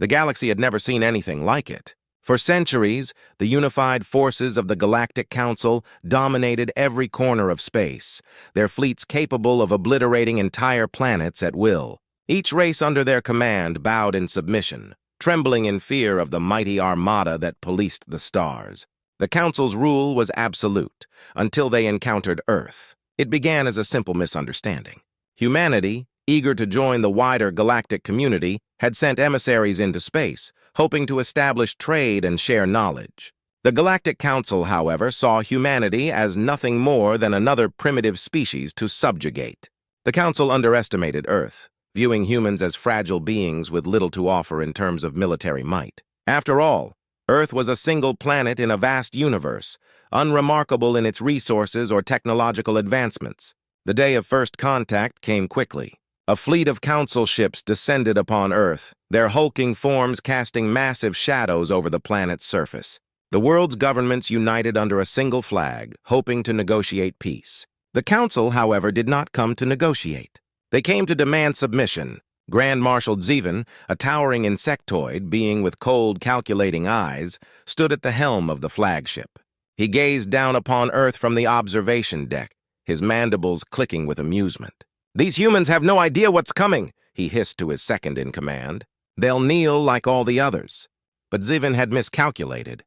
The galaxy had never seen anything like it. For centuries, the unified forces of the Galactic Council dominated every corner of space, their fleets capable of obliterating entire planets at will. Each race under their command bowed in submission, trembling in fear of the mighty armada that policed the stars. The Council's rule was absolute, until they encountered Earth. It began as a simple misunderstanding. Humanity, eager to join the wider galactic community, had sent emissaries into space, hoping to establish trade and share knowledge. The Galactic Council, however, saw humanity as nothing more than another primitive species to subjugate. The Council underestimated Earth, viewing humans as fragile beings with little to offer in terms of military might. After all, Earth was a single planet in a vast universe, unremarkable in its resources or technological advancements. The day of first contact came quickly. A fleet of council ships descended upon Earth, their hulking forms casting massive shadows over the planet's surface. The world's governments united under a single flag, hoping to negotiate peace. The Council, however, did not come to negotiate. They came to demand submission. Grand Marshal Zevin, a towering insectoid being with cold, calculating eyes, stood at the helm of the flagship. He gazed down upon Earth from the observation deck, his mandibles clicking with amusement. "These humans have no idea what's coming," he hissed to his second-in-command. "They'll kneel like all the others." But Zevin had miscalculated.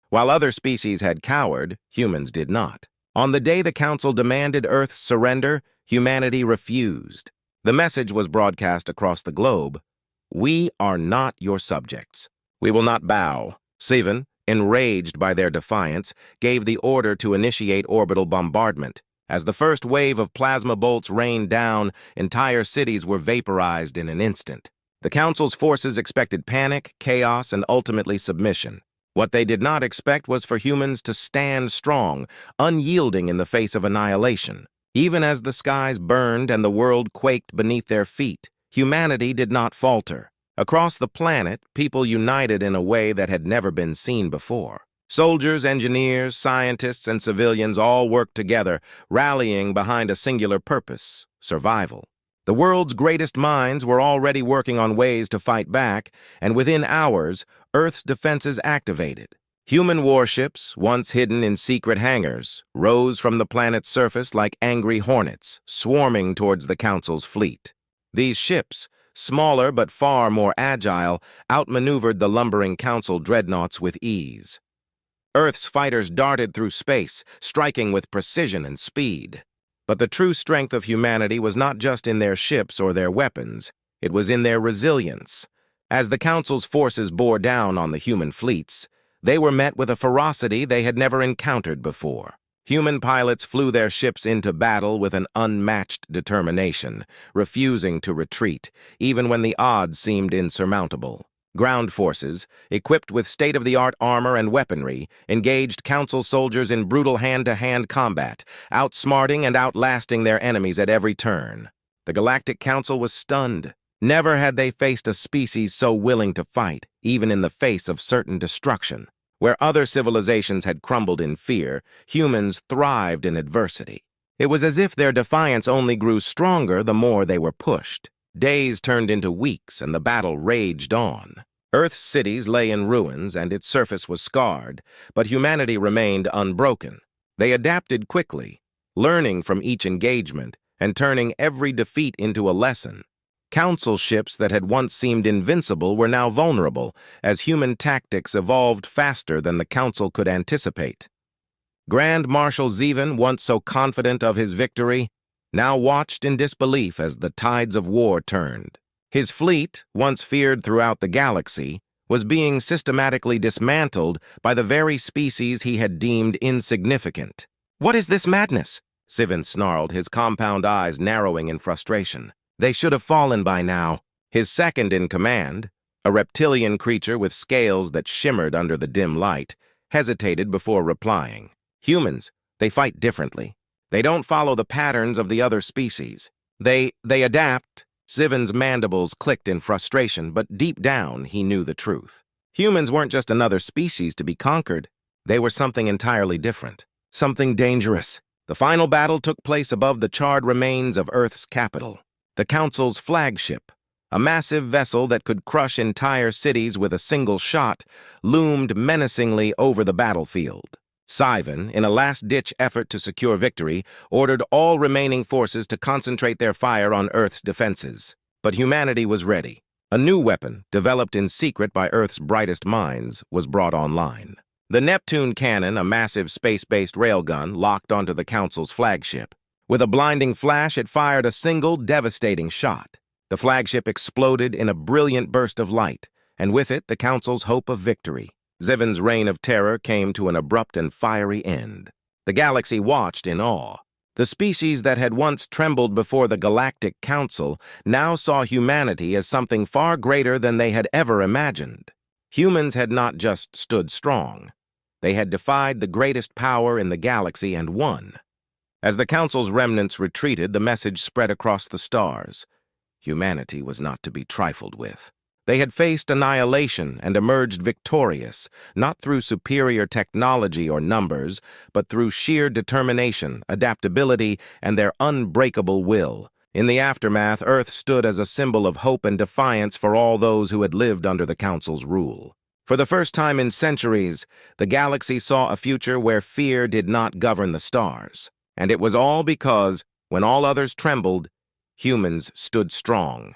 While other species had cowered, humans did not. On the day the Council demanded Earth's surrender, humanity refused. The message was broadcast across the globe. "We are not your subjects. We will not bow." Zevin, enraged by their defiance, gave the order to initiate orbital bombardment. As the first wave of plasma bolts rained down, entire cities were vaporized in an instant. The Council's forces expected panic, chaos, and ultimately submission. What they did not expect was for humans to stand strong, unyielding in the face of annihilation. Even as the skies burned and the world quaked beneath their feet, humanity did not falter. Across the planet, people united in a way that had never been seen before. Soldiers, engineers, scientists, and civilians all worked together, rallying behind a singular purpose: survival. The world's greatest minds were already working on ways to fight back, and within hours, Earth's defenses activated. Human warships, once hidden in secret hangars, rose from the planet's surface like angry hornets, swarming towards the Council's fleet. These ships, smaller but far more agile, outmaneuvered the lumbering Council dreadnoughts with ease. Earth's fighters darted through space, striking with precision and speed. But the true strength of humanity was not just in their ships or their weapons, it was in their resilience. As the Council's forces bore down on the human fleets, they were met with a ferocity they had never encountered before. Human pilots flew their ships into battle with an unmatched determination, refusing to retreat, even when the odds seemed insurmountable. Ground forces, equipped with state-of-the-art armor and weaponry, engaged Council soldiers in brutal hand-to-hand combat, outsmarting and outlasting their enemies at every turn. The Galactic Council was stunned. Never had they faced a species so willing to fight, even in the face of certain destruction. Where other civilizations had crumbled in fear, humans thrived in adversity. It was as if their defiance only grew stronger the more they were pushed. Days turned into weeks, and the battle raged on. Earth's cities lay in ruins, and its surface was scarred, but humanity remained unbroken. They adapted quickly, learning from each engagement and turning every defeat into a lesson. Council ships that had once seemed invincible were now vulnerable, as human tactics evolved faster than the Council could anticipate. Grand Marshal Zevin, once so confident of his victory, now watched in disbelief as the tides of war turned. His fleet, once feared throughout the galaxy, was being systematically dismantled by the very species he had deemed insignificant. "What is this madness?" Zevin snarled, his compound eyes narrowing in frustration. "They should have fallen by now." His second-in-command, a reptilian creature with scales that shimmered under the dim light, hesitated before replying. "Humans, they fight differently. They don't follow the patterns of the other species. They adapt." Zevin's mandibles clicked in frustration, but deep down he knew the truth. Humans weren't just another species to be conquered. They were something entirely different, something dangerous. The final battle took place above the charred remains of Earth's capital. The Council's flagship, A massive vessel that could crush entire cities with a single shot loomed menacingly over the battlefield. Sivan, in a last-ditch effort to secure victory, ordered all remaining forces to concentrate their fire on Earth's defenses. But humanity was ready. A new weapon, developed in secret by Earth's brightest minds, was brought online. The Neptune cannon, a massive space-based railgun, locked onto the Council's flagship. With a blinding flash, it fired a single, devastating shot. The flagship exploded in a brilliant burst of light, and with it, the Council's hope of victory. Zivin's reign of terror came to an abrupt and fiery end. The galaxy watched in awe. The species that had once trembled before the Galactic Council now saw humanity as something far greater than they had ever imagined. Humans had not just stood strong. They had defied the greatest power in the galaxy and won. As the Council's remnants retreated, the message spread across the stars. Humanity was not to be trifled with. They had faced annihilation and emerged victorious, not through superior technology or numbers, but through sheer determination, adaptability, and their unbreakable will. In the aftermath, Earth stood as a symbol of hope and defiance for all those who had lived under the Council's rule. For the first time in centuries, the galaxy saw a future where fear did not govern the stars. And it was all because, when all others trembled, humans stood strong.